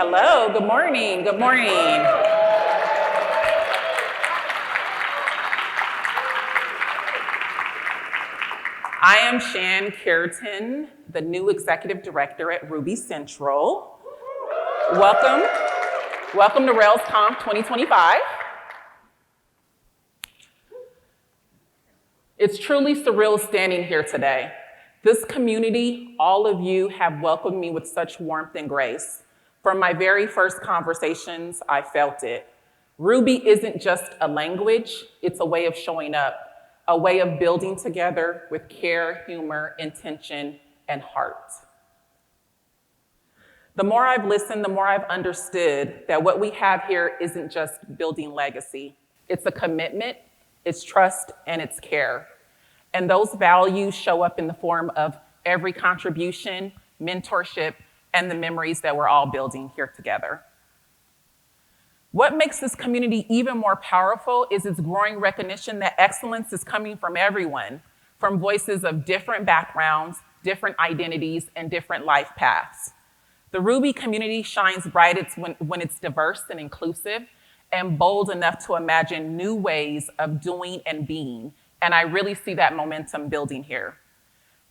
Hello, good morning, good morning. I am Shan Cureton, the new executive director at Ruby Central. Welcome to RailsConf 2025. It's truly surreal standing here today. This community, all of you have welcomed me with such warmth and grace. From my very first conversations, I felt it. Ruby isn't just a language, it's a way of showing up, a way of building together with care, humor, intention, and heart. The more I've listened, the more I've understood that what we have here isn't just building legacy. It's a commitment, it's trust, and it's care. And those values show up in the form of every contribution, mentorship, and the memories that we're all building here together. What makes this community even more powerful is its growing recognition that excellence is coming from everyone, from voices of different backgrounds, different identities, and different life paths. The Ruby community shines bright when it's diverse and inclusive and bold enough to imagine new ways of doing and being. And I really see that momentum building here.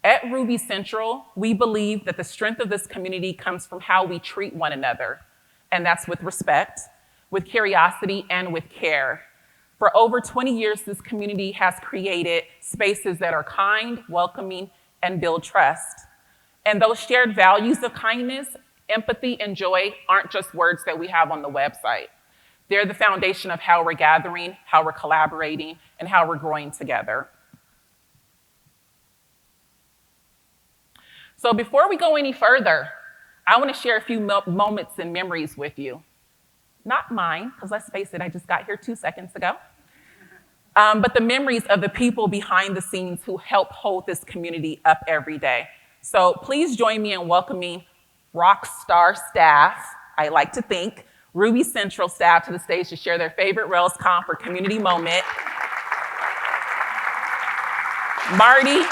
At Ruby Central, we believe that the strength of this community comes from how we treat one another. And that's with respect, with curiosity, and with care. For over 20 years, this community has created spaces that are kind, welcoming, and build trust. And those shared values of kindness, empathy, and joy aren't just words that we have on the website. They're the foundation of how we're gathering, how we're collaborating, and how we're growing together. So before we go any further, I want to share a few moments and memories with you. Not mine, because let's face it, I just got here 2 seconds ago. But the memories of the people behind the scenes who help hold this community up every day. So please join me in welcoming rock star staff, I like to think, Ruby Central staff to the stage to share their favorite RailsConf or community moment. Marty,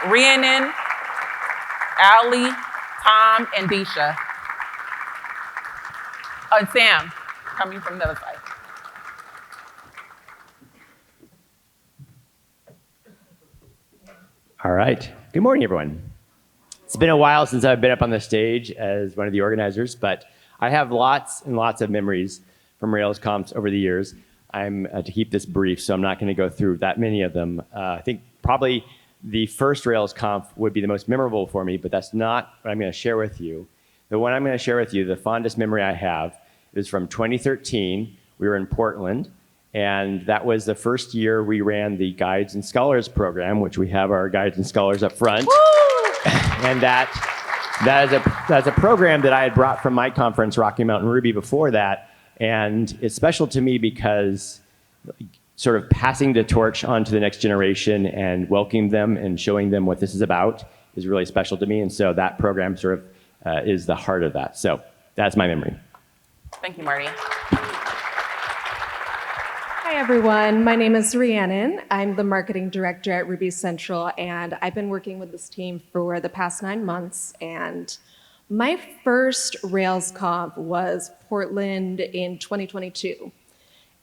Rhiannon, Allie, Tom, and Disha. Oh, and Sam, coming from the other side. All right. Good morning, everyone. It's been a while since I've been up on the stage as one of the organizers, but I have lots and lots of memories from RailsConfs over the years. I'm to keep this brief, so I'm not going to go through that many of them. I think probably the first RailsConf would be the most memorable for me, but that's not what I'm going to share with you. The one I'm going to share with you, the fondest memory I have, is from 2013. We were in Portland, and that was the first year we ran the Guides and Scholars program, which we have our Guides and Scholars up front. And that's a program that I had brought from my conference, Rocky Mountain Ruby, before that. And it's special to me because sort of passing the torch on to the next generation and welcoming them and showing them what this is about is really special to me. And so that program sort of is the heart of that. So that's my memory. Thank you, Marty. Hi, everyone. My name is Rhiannon. I'm the marketing director at Ruby Central, and I've been working with this team for the past 9 months. And my first RailsConf was Portland in 2022.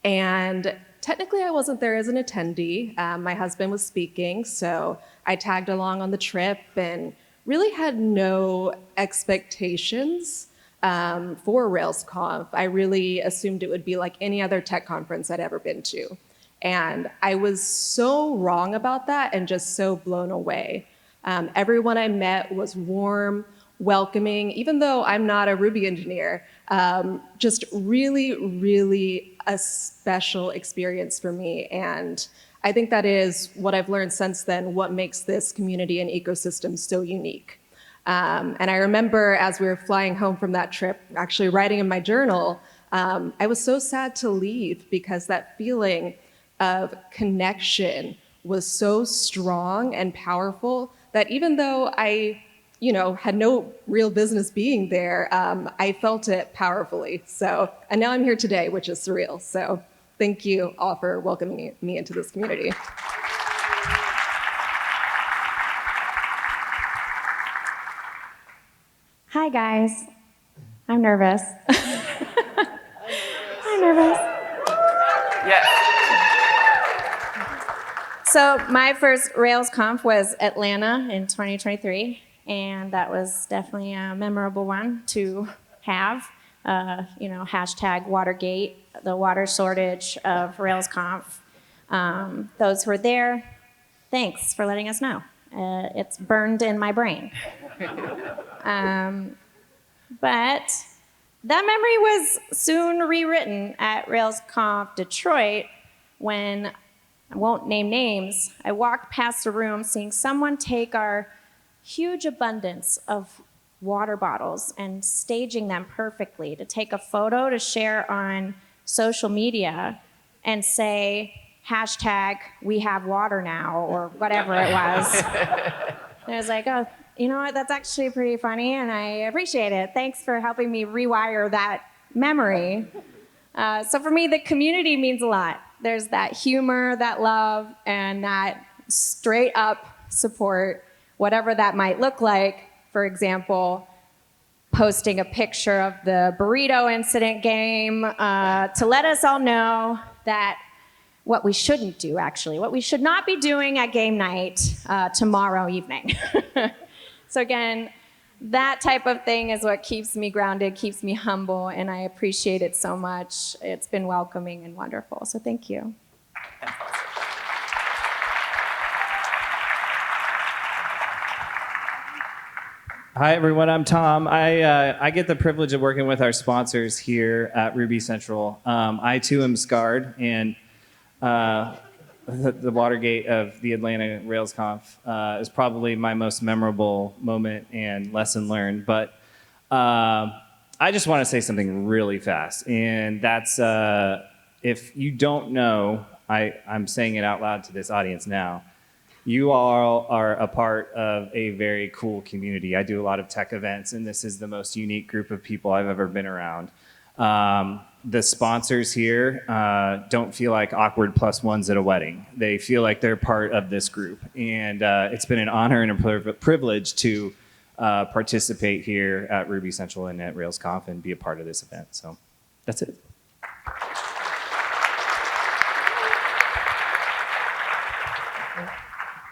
And technically, I wasn't there as an attendee. My husband was speaking, so I tagged along on the trip and really had no expectations for RailsConf. I really assumed it would be like any other tech conference I'd ever been to. And I was so wrong about that and just so blown away. Everyone I met was warm, welcoming, even though I'm not a Ruby engineer, just really, really a special experience for me. And I think that is what I've learned since then, what makes this community and ecosystem so unique. And I remember as we were flying home from that trip, actually writing in my journal, I was so sad to leave because that feeling of connection was so strong and powerful that even though I, had no real business being there, I felt it powerfully. So, and now I'm here today, which is surreal. So thank you all for welcoming me into this community. Hi guys. I'm nervous. I'm nervous. Yes. So my first RailsConf was Atlanta in 2023, and that was definitely a memorable one to have. Hashtag Watergate, the water shortage of RailsConf. Those who were there, thanks for letting us know. It's burned in my brain. But that memory was soon rewritten at RailsConf Detroit when, I won't name names, I walked past a room seeing someone take our huge abundance of water bottles and staging them perfectly to take a photo to share on social media and say, hashtag, we have water now, or whatever it was. And I was like, oh, you know what, that's actually pretty funny, and I appreciate it. Thanks for helping me rewire that memory. So for me, the community means a lot. There's that humor, that love, and that straight up support, whatever that might look like. For example, posting a picture of the burrito incident game to let us all know that what we shouldn't do, actually, what we should not be doing at game night tomorrow evening. So again, that type of thing is what keeps me grounded, keeps me humble, and I appreciate it so much. It's been welcoming and wonderful, so thank you. Hi, everyone. I'm Tom. I get the privilege of working with our sponsors here at Ruby Central. I, too, am scarred, and the Watergate of the Atlanta RailsConf is probably my most memorable moment and lesson learned. But I just want to say something really fast, and that's if you don't know, I'm saying it out loud to this audience now. You all are a part of a very cool community. I do a lot of tech events, and this is the most unique group of people I've ever been around. The sponsors here don't feel like awkward plus ones at a wedding. They feel like they're part of this group. And it's been an honor and a privilege to participate here at Ruby Central and at RailsConf and be a part of this event. So that's it.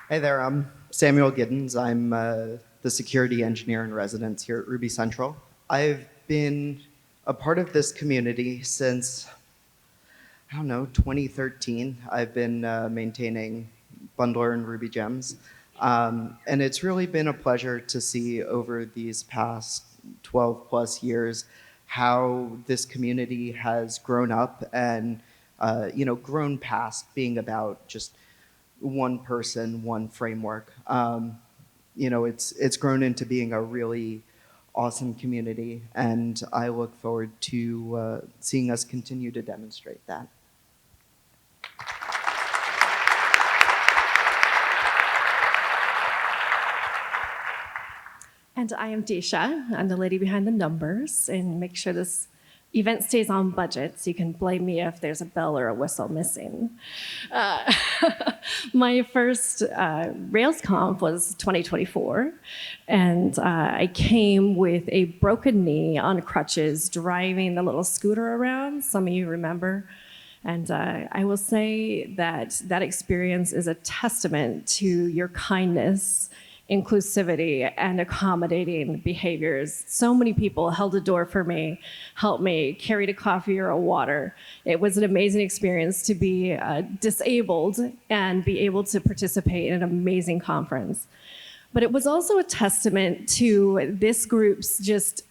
Hey there, I'm Samuel Giddens. I'm the security engineer in residence here at Ruby Central. I've been a part of this community since, 2013. I've been maintaining Bundler and Ruby Gems. And it's really been a pleasure to see over these past 12 plus years how this community has grown up and, grown past being about just one person, one framework. It's grown into being a really awesome community, and I look forward to seeing us continue to demonstrate that. And I am Disha. I'm the lady behind the numbers and make sure this event stays on budget, so you can blame me if there's a bell or a whistle missing. My first RailsConf was 2024, and I came with a broken knee on crutches, driving the little scooter around. Some of you remember. And I will say that that experience is a testament to your kindness, inclusivity, and accommodating behaviors. So many people held a door for me, helped me, carried a coffee or a water. It was an amazing experience to be disabled and be able to participate in an amazing conference. But it was also a testament to this group's just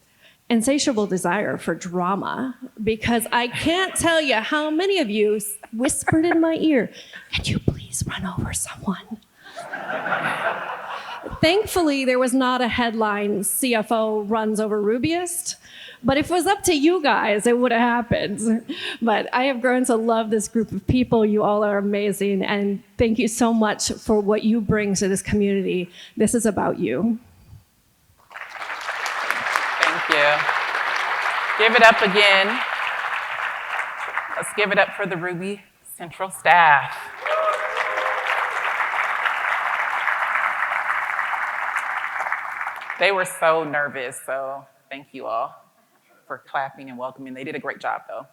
insatiable desire for drama, because I can't tell you how many of you whispered in my ear, "Could you please run over someone?" Thankfully, there was not a headline, "CFO runs over Rubyist," but if it was up to you guys, it would have happened. But I have grown to love this group of people. You all are amazing, and thank you so much for what you bring to this community. This is about you. Thank you. Give it up again. Let's give it up for the Ruby Central staff. They were so nervous, so Thank you all for clapping and welcoming. They did a great job, though.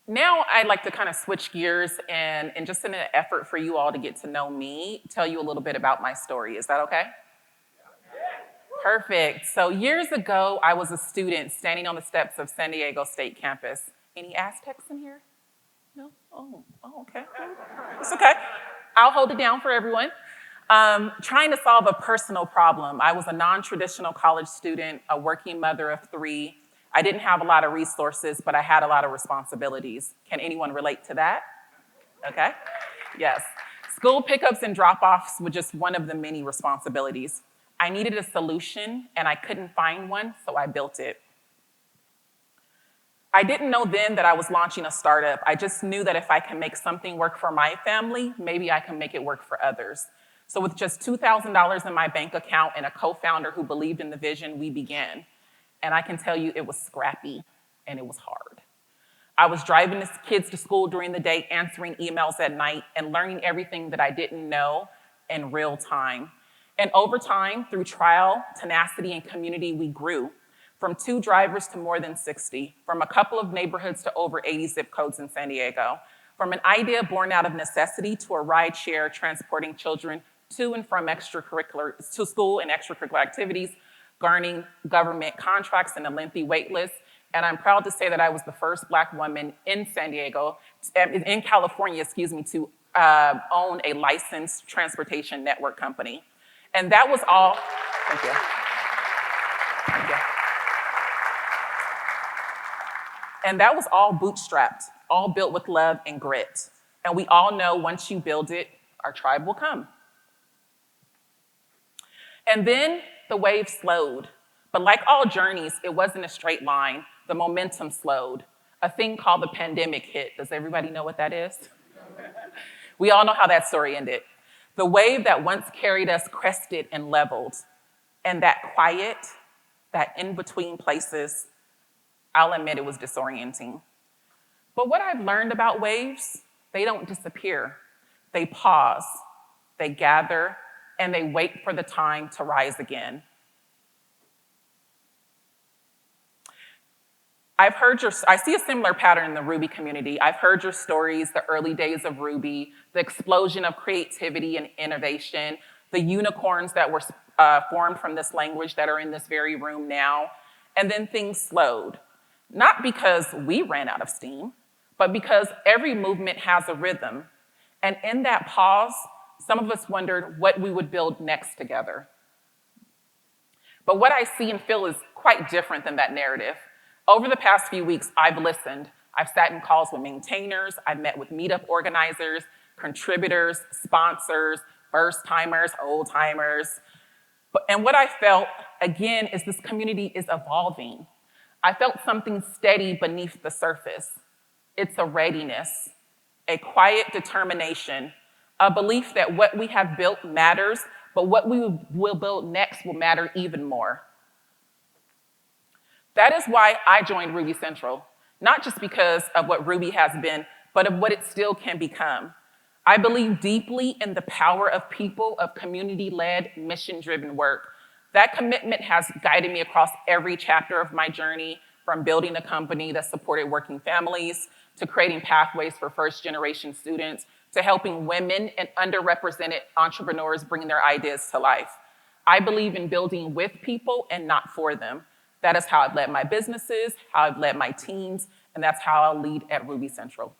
Now I'd like to kind of switch gears and just in an effort for you all to get to know me, tell you a little bit about my story. Is that okay? Perfect. So years ago, I was a student standing on the steps of San Diego State campus. Any Aztecs in here? No? Oh, okay. It's okay. I'll hold it down for everyone. Trying to solve a personal problem. I was a non-traditional college student, a working mother of 3. I didn't have a lot of resources, but I had a lot of responsibilities. Can anyone relate to that? Okay. Yes. School pickups and drop-offs were just one of the many responsibilities. I needed a solution, and I couldn't find one, so I built it. I didn't know then that I was launching a startup. I just knew that if I can make something work for my family, maybe I can make it work for others. So with just $2,000 in my bank account and a co-founder who believed in the vision, we began. And I can tell you it was scrappy and it was hard. I was driving the kids to school during the day, answering emails at night, and learning everything that I didn't know in real time. And over time, through trial, tenacity, and community, we grew. From 2 drivers to more than 60, from a couple of neighborhoods to over 80 zip codes in San Diego, from an idea born out of necessity to a ride share transporting children to and from to school and extracurricular activities, garnering government contracts and a lengthy wait list. And I'm proud to say that I was the first Black woman in California, to own a licensed transportation network company. And that was all, thank you. Thank you. And that was all bootstrapped, all built with love and grit. And we all know once you build it, our tribe will come. And then the wave slowed. But like all journeys, it wasn't a straight line. The momentum slowed. A thing called the pandemic hit. Does everybody know what that is? We all know how that story ended. The wave that once carried us crested and leveled. And that quiet, that in-between places, I'll admit it was disorienting. But what I've learned about waves, they don't disappear. They pause, they gather, and they wait for the time to rise again. I see a similar pattern in the Ruby community. I've heard your stories, the early days of Ruby, the explosion of creativity and innovation, the unicorns that were formed from this language that are in this very room now, and then things slowed. Not because we ran out of steam, but because every movement has a rhythm. And in that pause, some of us wondered what we would build next together. But what I see and feel is quite different than that narrative. Over the past few weeks, I've listened. I've sat in calls with maintainers, I've met with meetup organizers, contributors, sponsors, first-timers, old-timers. And what I felt, again, is this community is evolving. I felt something steady beneath the surface. It's a readiness, a quiet determination, a belief that what we have built matters, but what we will build next will matter even more. That is why I joined Ruby Central, not just because of what Ruby has been, but of what it still can become. I believe deeply in the power of people, of community-led, mission-driven work. That commitment has guided me across every chapter of my journey, from building a company that supported working families, to creating pathways for first-generation students, to helping women and underrepresented entrepreneurs bring their ideas to life. I believe in building with people and not for them. That is how I've led my businesses, how I've led my teams, and that's how I'll lead at Ruby Central.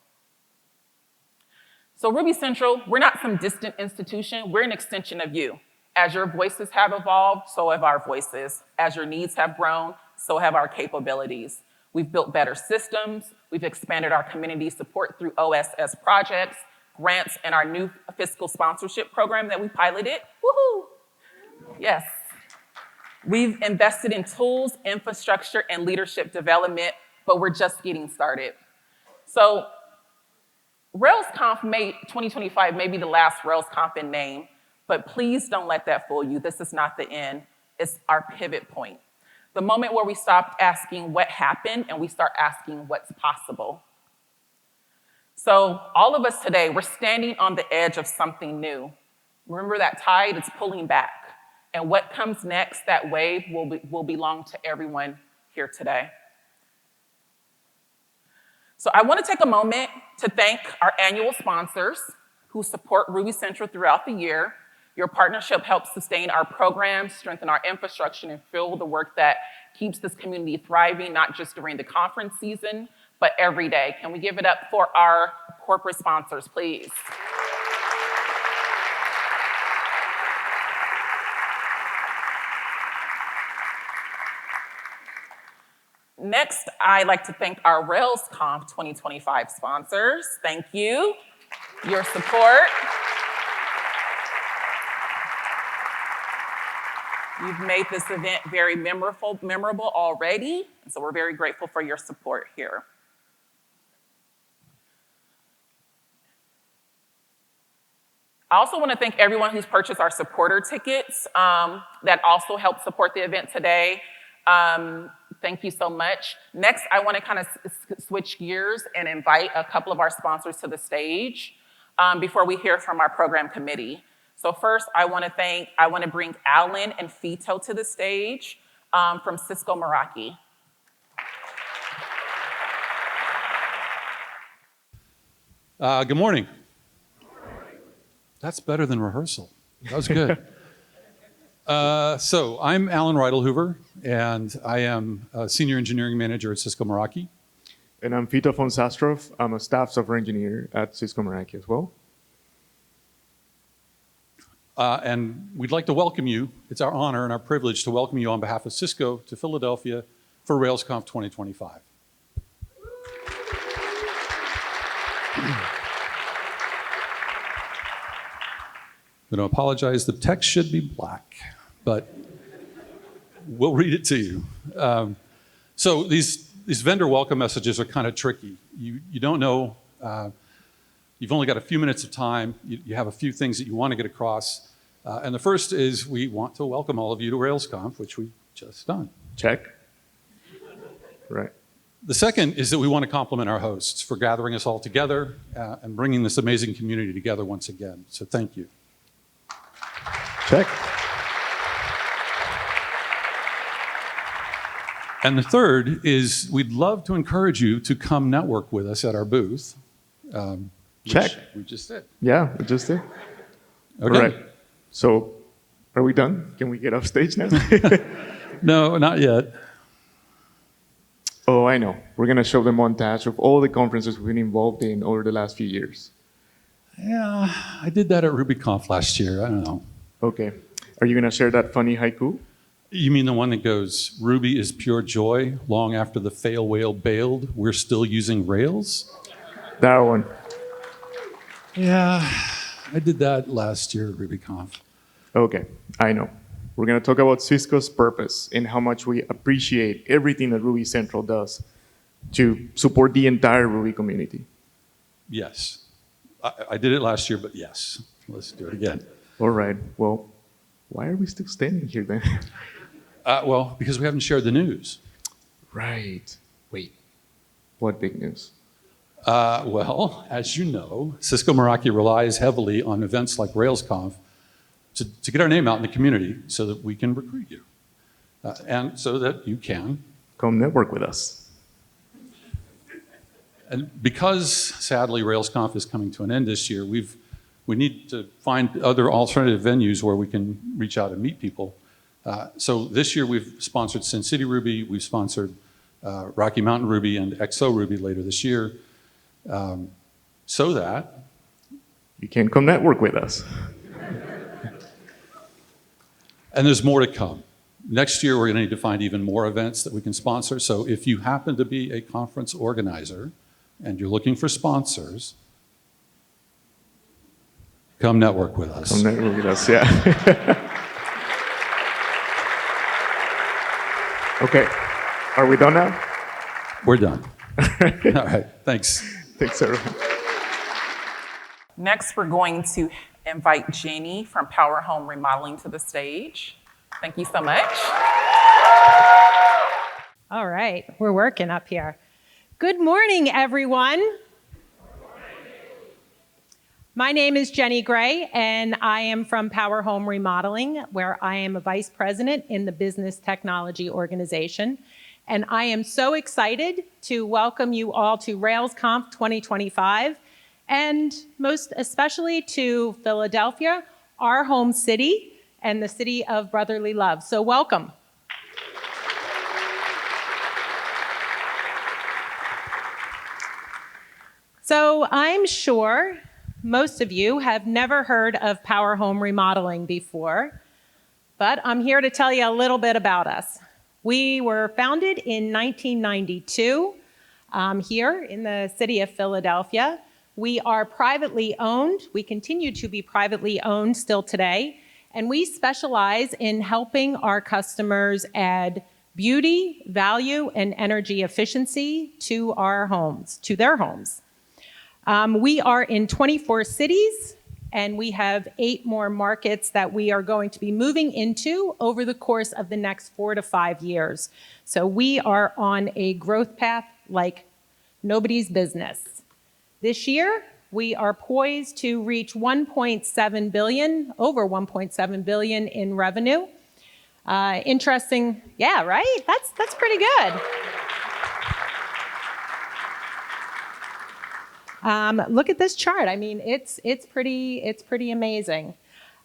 So Ruby Central, we're not some distant institution, we're an extension of you. As your voices have evolved, so have our voices. As your needs have grown, so have our capabilities. We've built better systems, we've expanded our community support through OSS projects, grants, and our new fiscal sponsorship program that we piloted. Woohoo! Yes. We've invested in tools, infrastructure, and leadership development, but we're just getting started. So RailsConf 2025 may be the last RailsConf in name, but please don't let that fool you. This is not the end. It's our pivot point. The moment where we stopped asking what happened and we start asking what's possible. So all of us today, we're standing on the edge of something new. Remember that tide? It's pulling back. And what comes next, that wave, will belong to everyone here today. So I want to take a moment to thank our annual sponsors who support Ruby Central throughout the year. Your partnership helps sustain our programs, strengthen our infrastructure, and fuel the work that keeps this community thriving, not just during the conference season, but every day. Can we give it up for our corporate sponsors, please? Next, I'd like to thank our RailsConf 2025 sponsors. Thank you. Your support. You've made this event very memorable already, and so we're very grateful for your support here. I also want to thank everyone who's purchased our supporter tickets that also help support the event today. Thank you so much. Next, I want to kind of switch gears and invite a couple of our sponsors to the stage before we hear from our program committee. So first, I want to bring Alan and Fito to the stage from Cisco Meraki. Good morning. That's better than rehearsal. That was good. So I'm Alan Hoover, and I am a Senior Engineering Manager at Cisco Meraki. And I'm Fito von Sastrov. I'm a staff software engineer at Cisco Meraki as well. And we'd like to welcome you. It's our honor and our privilege to welcome you on behalf of Cisco to Philadelphia for RailsConf 2025. I'm going to apologize. The text should be black, but we'll read it to you. So these vendor welcome messages are kind of tricky. You don't know. You've only got a few minutes of time. You have a few things that you want to get across. And the first is we want to welcome all of you to RailsConf, which we just done. Check. Right. The second is that we want to compliment our hosts for gathering us all together and bringing this amazing community together once again. So thank you. Check. And the third is we'd love to encourage you to come network with us at our booth. Check. We just did. Yeah, we just did. Okay. All right. So, are we done? Can we get off stage now? No, not yet. Oh, I know. We're going to show the montage of all the conferences we've been involved in over the last few years. Yeah, I did that at RubyConf last year. I don't know. Okay. Are you going to share that funny haiku? You mean the one that goes, Ruby is pure joy, long after the fail whale bailed, we're still using Rails? That one. Yeah, I did that last year at RubyConf. Okay, I know. We're going to talk about Cisco's purpose and how much we appreciate everything that Ruby Central does to support the entire Ruby community. Yes. I did it last year, but yes. Let's do it again. All right. Well, why are we still standing here then? Well, because we haven't shared the news. Right. Wait. What big news? Well, as you know, Cisco Meraki relies heavily on events like RailsConf to get our name out in the community so that we can recruit you and so that you can come network with us. And because, sadly, RailsConf is coming to an end this year, we need to find other alternative venues where we can reach out and meet people. So this year we've sponsored Sin City Ruby, we've sponsored Rocky Mountain Ruby and XO Ruby later this year, so that you can come network with us. And there's more to come. Next year we're going to need to find even more events that we can sponsor. So if you happen to be a conference organizer and you're looking for sponsors, come network with us. Come network with us, yeah. Okay, are we done now? We're done. All right, thanks. Thanks, everyone. Next, we're going to invite Jenny from Power Home Remodeling to the stage. Thank you so much. All right, we're working up here. Good morning, everyone. My name is Jenny Gray, and I am from Power Home Remodeling, where I am a vice president in the business technology organization. And I am so excited to welcome you all to RailsConf 2025, and most especially to Philadelphia, our home city, and the city of brotherly love. So welcome. So I'm sure most of you have never heard of Power Home Remodeling before, but I'm here to tell you a little bit about us. We were founded in 1992 here in the city of Philadelphia. We are privately owned. We continue to be privately owned still today, and we specialize in helping our customers add beauty, value, and energy efficiency to our homes, to their homes. We are in 24 cities, and we have 8 more markets that we are going to be moving into over the course of the next 4 to 5 years. So we are on a growth path like nobody's business. This year, we are poised to reach $1.7 billion, over $1.7 billion in revenue. Interesting, yeah, right? That's pretty good. Look at this chart. I mean, it's pretty amazing.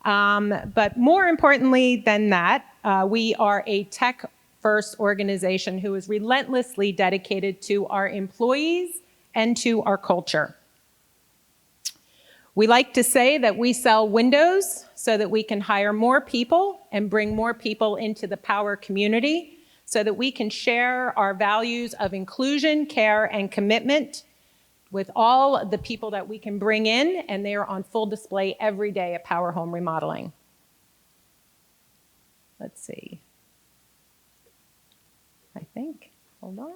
But more importantly than that, we are a tech-first organization who is relentlessly dedicated to our employees and to our culture. We like to say that we sell windows so that we can hire more people and bring more people into the Power community so that we can share our values of inclusion, care, and commitment with all the people that we can bring in, and they are on full display every day at Power Home Remodeling. Let's see. I think, hold on.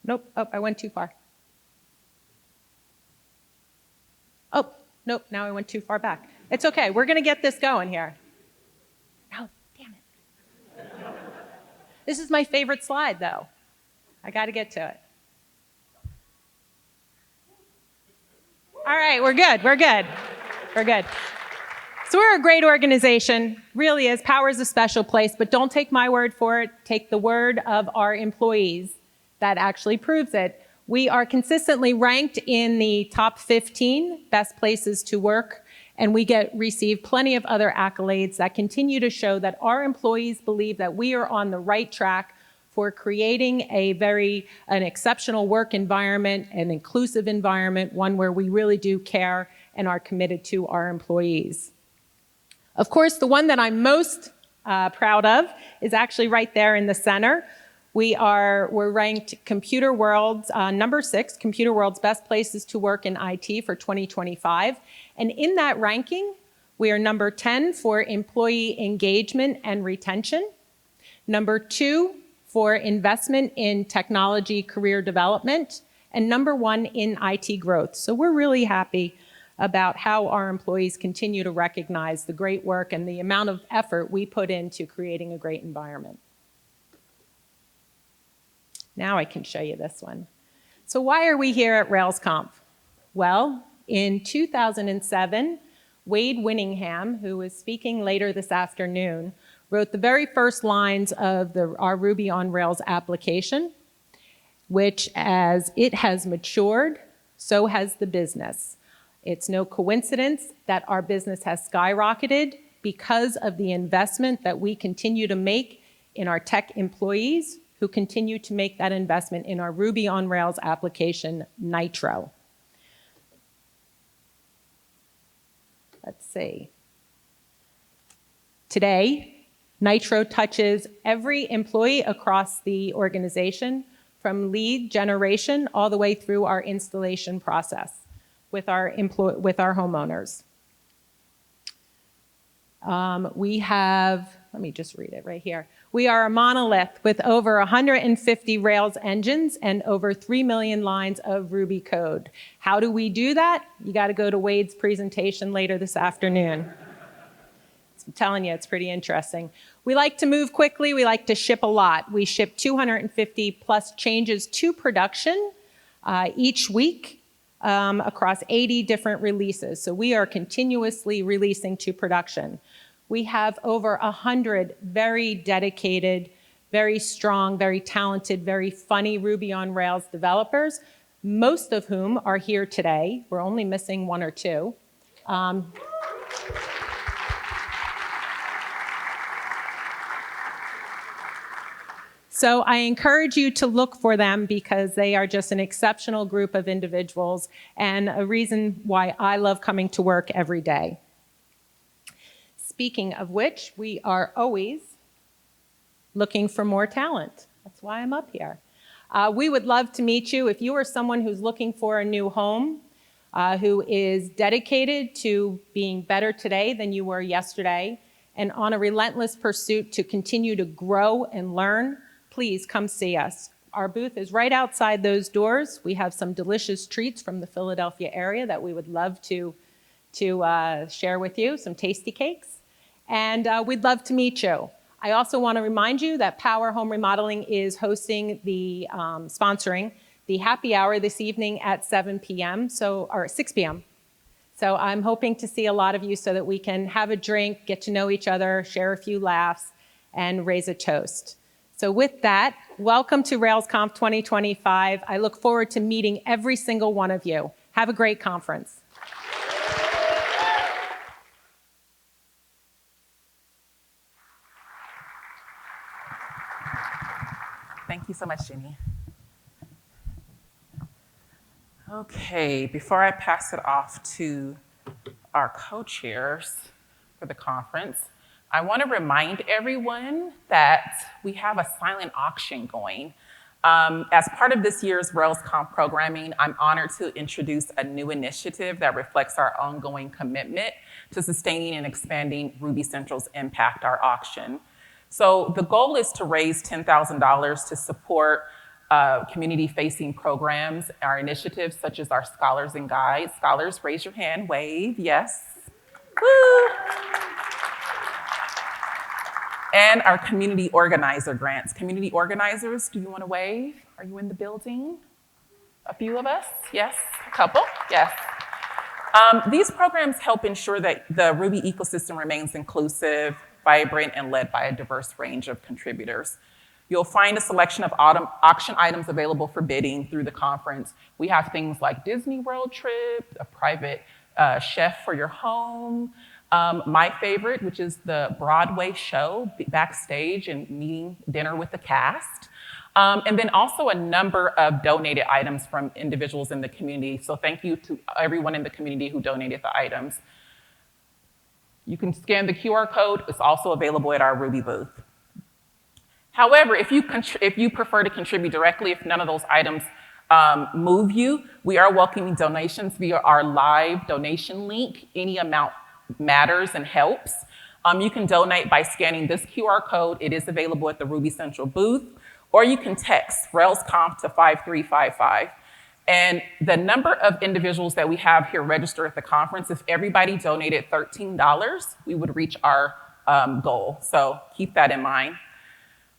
Nope, oh, I went too far. Oh, nope, now I went too far back. It's okay, we're gonna get this going here. Oh, damn it. This is my favorite slide, though. I gotta get to it. All right, we're good. So we're a great organization, really is. Power is a special place, but don't take my word for it. Take the word of our employees. That actually proves it. We are consistently ranked in the top 15 best places to work, and we receive plenty of other accolades that continue to show that our employees believe that we are on the right track for creating an exceptional work environment, an inclusive environment, one where we really do care and are committed to our employees. Of course, the one that I'm most proud of is actually right there in the center. We're ranked Computer World's number 6, Computer World's Best Places to Work in IT for 2025. And in that ranking, we are number 10 for employee engagement and retention, number 2 for investment in technology career development, and number 1 in IT growth. So we're really happy about how our employees continue to recognize the great work and the amount of effort we put into creating a great environment. Now I can show you this one. So why are we here at RailsConf? Well, in 2007, Wade Winningham, who is speaking later this afternoon, wrote the very first lines of our Ruby on Rails application, which as it has matured, so has the business. It's no coincidence that our business has skyrocketed because of the investment that we continue to make in our tech employees who continue to make that investment in our Ruby on Rails application, Nitro. Let's see. Today, Nitro touches every employee across the organization, from lead generation all the way through our installation process with our homeowners. We have, let me just read it right here. We are a monolith with over 150 Rails engines and over 3 million lines of Ruby code. How do we do that? You got to go to Wade's presentation later this afternoon. I'm telling you, it's pretty interesting. We like to move quickly. We like to ship a lot. We ship 250 plus changes to production each week. across 80 different releases. So we are continuously releasing to production. We have over 100 very dedicated, very strong, very talented, very funny Ruby on Rails developers, most of whom are here today. We're only missing one or two. So I encourage you to look for them because they are just an exceptional group of individuals and a reason why I love coming to work every day. Speaking of which, we are always looking for more talent. That's why I'm up here. We would love to meet you. If you are someone who's looking for a new home, who is dedicated to being better today than you were yesterday, and on a relentless pursuit to continue to grow and learn, please come see us. Our booth is right outside those doors. We have some delicious treats from the Philadelphia area that we would love to share with you, some tasty cakes. And we'd love to meet you. I also want to remind you that Power Home Remodeling is hosting sponsoring the happy hour this evening at 7 p.m. or 6 p.m. So I'm hoping to see a lot of you so that we can have a drink, get to know each other, share a few laughs, and raise a toast. So with that, welcome to RailsConf 2025. I look forward to meeting every single one of you. Have a great conference. Thank you so much, Jenny. Okay, before I pass it off to our co-chairs for the conference, I want to remind everyone that we have a silent auction going. As part of this year's RailsConf programming, I'm honored to introduce a new initiative that reflects our ongoing commitment to sustaining and expanding Ruby Central's impact, our auction. So the goal is to raise $10,000 to support community-facing programs, our initiatives such as our Scholars and Guides. Scholars, raise your hand, wave, yes. Woo! And our community organizer grants. Community organizers, do you want to wave? Are you in the building? A few of us? Yes, a couple, yes. These programs help ensure that the Ruby ecosystem remains inclusive, vibrant, and led by a diverse range of contributors. You'll find a selection of auction items available for bidding through the conference. We have things like Disney World trip, a private chef for your home, my favorite, which is the Broadway show, backstage and meeting dinner with the cast. And then also a number of donated items from individuals in the community. So thank you to everyone in the community who donated the items. You can scan the QR code. It's also available at our Ruby booth. However, if you prefer to contribute directly, if none of those items move you, we are welcoming donations via our live donation link. Any amount matters and helps. You can donate by scanning this QR code. It is available at the Ruby Central booth, or you can text RailsConf to 5355. And the number of individuals that we have here registered at the conference, if everybody donated $13, we would reach our goal. So keep that in mind.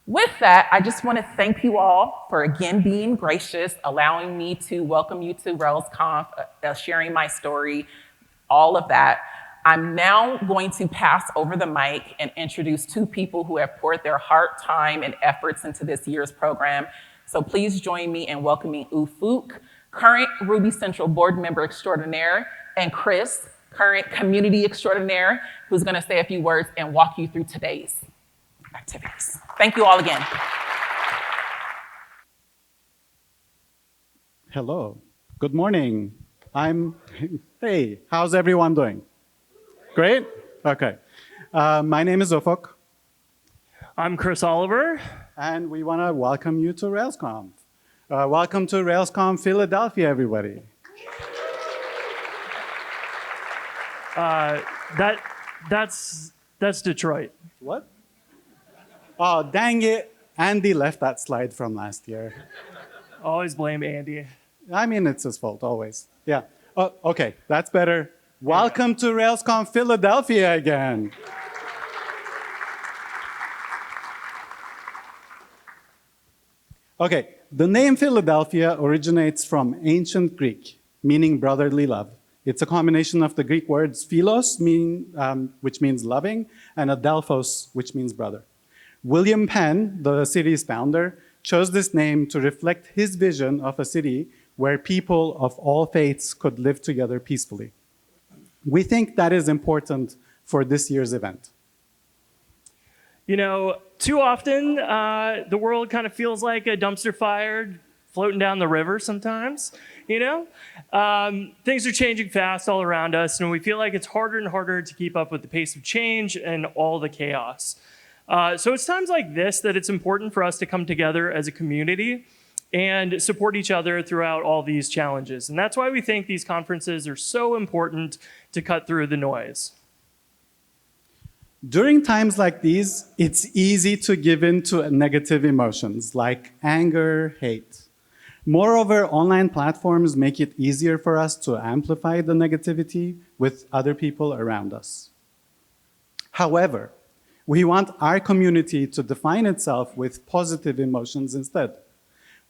With that, I just want to thank you all for again being gracious, allowing me to welcome you to RailsConf, sharing my story, all of that. I'm now going to pass over the mic and introduce two people who have poured their heart, time, and efforts into this year's program. So please join me in welcoming Ufuk, current Ruby Central board member extraordinaire, and Chris, current community extraordinaire, who's going to say a few words and walk you through today's activities. Thank you all again. Hello, good morning. Hey, how's everyone doing? Great? Okay. My name is Ufuk. I'm Chris Oliver. And we want to welcome you to RailsConf. Welcome to RailsConf Philadelphia, everybody. That's Detroit. What? Oh, dang it. Andy left that slide from last year. Always blame Andy. I mean, it's his fault, always. Yeah. Oh, okay, that's better. Welcome to RailsConf Philadelphia again. Okay, the name Philadelphia originates from ancient Greek. meaning brotherly love. It's a combination of the Greek words philos, which means loving, and adelphos, which means brother. William Penn, the city's founder, chose this name to reflect his vision of a city where people of all faiths could live together peacefully. We think that is important for this year's event. You know, too often the world kind of feels like a dumpster fire floating down the river sometimes, you know? Things are changing fast all around us, and we feel like it's harder and harder to keep up with the pace of change and all the chaos. So it's times like this that it's important for us to come together as a community and support each other throughout all these challenges. And that's why we think these conferences are so important to cut through the noise. During times like these, it's easy to give in to negative emotions like anger, hate. Moreover, online platforms make it easier for us to amplify the negativity with other people around us. However, we want our community to define itself with positive emotions instead.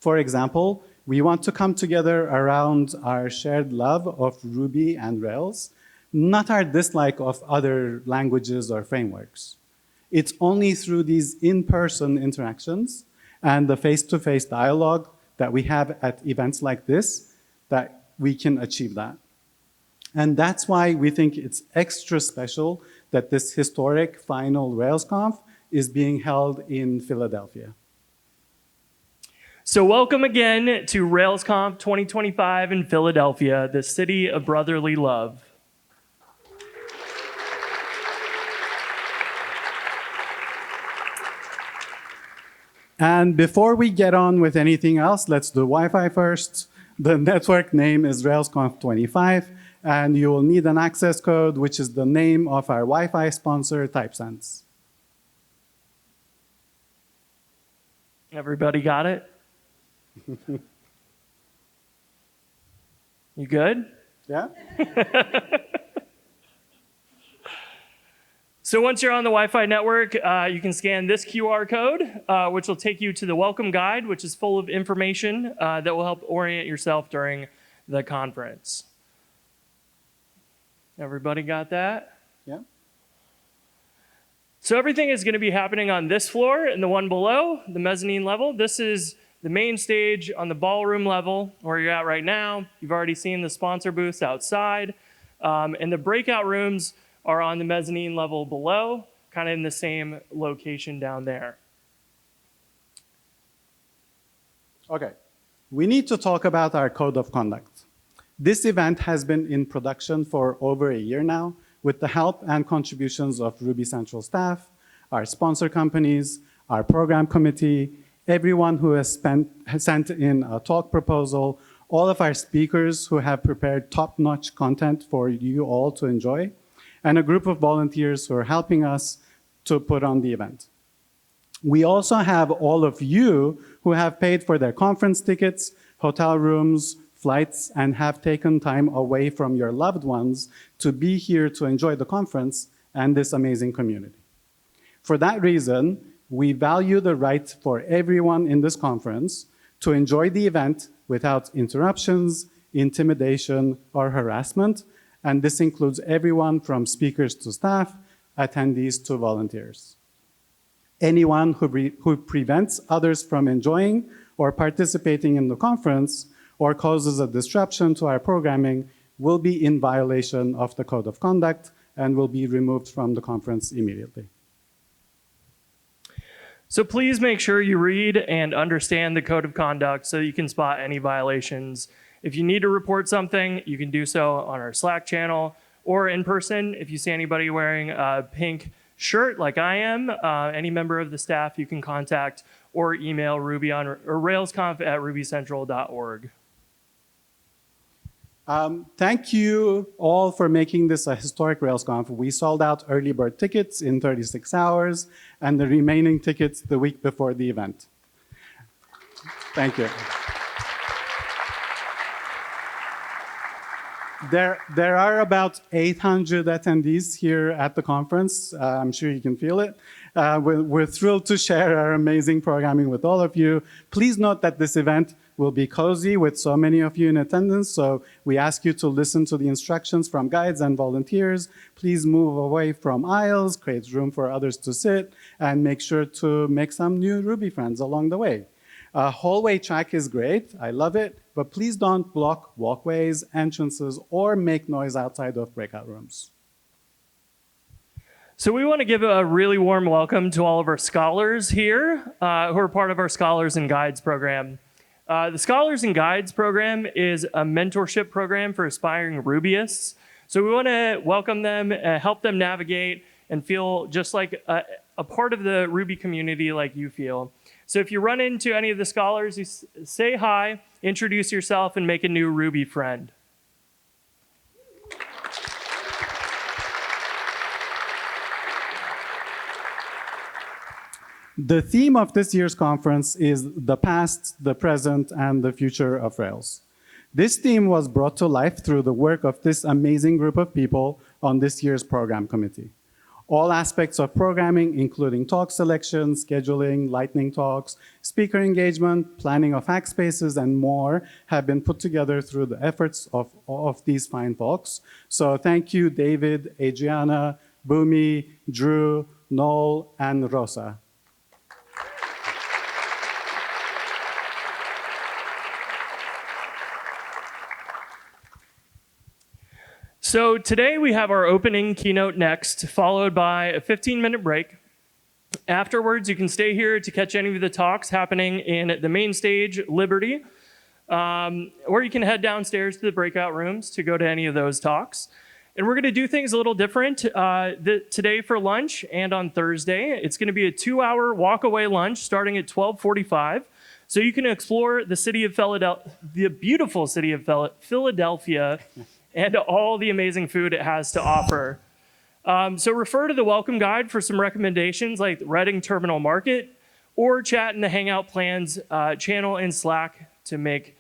For example, we want to come together around our shared love of Ruby and Rails, not our dislike of other languages or frameworks. It's only through these in-person interactions and the face-to-face dialogue that we have at events like this that we can achieve that. And that's why we think it's extra special that this historic final RailsConf is being held in Philadelphia. So welcome again to RailsConf 2025 in Philadelphia, the city of brotherly love. And before we get on with anything else, let's do Wi-Fi first. The network name is RailsConf 25, and you will need an access code, which is the name of our Wi-Fi sponsor, TypeSense. Everybody got it? You good? Yeah? So once you're on the Wi-Fi network, you can scan this QR code, which will take you to the welcome guide, which is full of information that will help orient yourself during the conference. Everybody got that? Yeah. So everything is going to be happening on this floor and the one below, the mezzanine level. This is the main stage on the ballroom level where you're at right now. You've already seen the sponsor booths outside. And the breakout rooms are on the mezzanine level below, kind of in the same location down there. Okay, we need to talk about our code of conduct. This event has been in production for over a year now with the help and contributions of Ruby Central staff, our sponsor companies, our program committee, everyone who has sent in a talk proposal, all of our speakers who have prepared top-notch content for you all to enjoy, and a group of volunteers who are helping us to put on the event. We also have all of you who have paid for their conference tickets, hotel rooms, flights, and have taken time away from your loved ones to be here to enjoy the conference and this amazing community. For that reason, we value the right for everyone in this conference to enjoy the event without interruptions, intimidation, or harassment, and this includes everyone from speakers to staff, attendees to volunteers. Anyone who prevents others from enjoying or participating in the conference or causes a disruption to our programming will be in violation of the Code of Conduct and will be removed from the conference immediately. So please make sure you read and understand the Code of Conduct so you can spot any violations. If you need to report something, you can do so on our Slack channel or in person. If you see anybody wearing a pink shirt like I am, any member of the staff you can contact or email RailsConf@rubycentral.org. Thank you all for making this a historic RailsConf. We sold out early bird tickets in 36 hours and the remaining tickets the week before the event. Thank you. There are about 800 attendees here at the conference. I'm sure you can feel it. We're thrilled to share our amazing programming with all of you. Please note that this event will be cozy with so many of you in attendance, so we ask you to listen to the instructions from guides and volunteers. Please move away from aisles, create room for others to sit, and make sure to make some new Ruby friends along the way. Hallway track is great, I love it, but please don't block walkways, entrances, or make noise outside of breakout rooms. So we want to give a really warm welcome to all of our scholars here who are part of our Scholars and Guides program. The Scholars and Guides program is a mentorship program for aspiring Rubyists. So we want to welcome them, help them navigate, and feel just like a part of the Ruby community like you feel. So if you run into any of the scholars, you say hi, introduce yourself, and make a new Ruby friend. The theme of this year's conference is the past, the present, and the future of Rails. This theme was brought to life through the work of this amazing group of people on this year's program committee. All aspects of programming, including talk selection, scheduling, lightning talks, speaker engagement, planning of hack spaces, and more, have been put together through the efforts of these fine folks. So thank you, David, Adriana, Bumi, Drew, Noel, and Rosa. So today we have our opening keynote next, followed by a 15-minute break. Afterwards, you can stay here to catch any of the talks happening in the main stage, Liberty, or you can head downstairs to the breakout rooms to go to any of those talks. And we're going to do things a little different today for lunch and on Thursday. It's going to be a 2-hour walk-away lunch starting at 12:45. So you can explore the city of Philadelphia, the beautiful city of Philadelphia, and all the amazing food it has to offer. So refer to the welcome guide for some recommendations like Reading Terminal Market, or chat in the Hangout Plans channel in Slack to make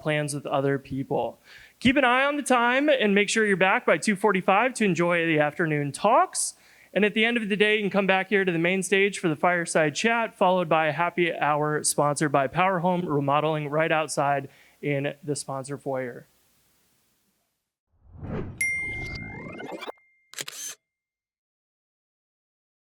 plans with other people. Keep an eye on the time and make sure you're back by 2:45 to enjoy the afternoon talks. And at the end of the day, you can come back here to the main stage for the fireside chat, followed by a happy hour sponsored by Power Home Remodeling right outside in the sponsor foyer.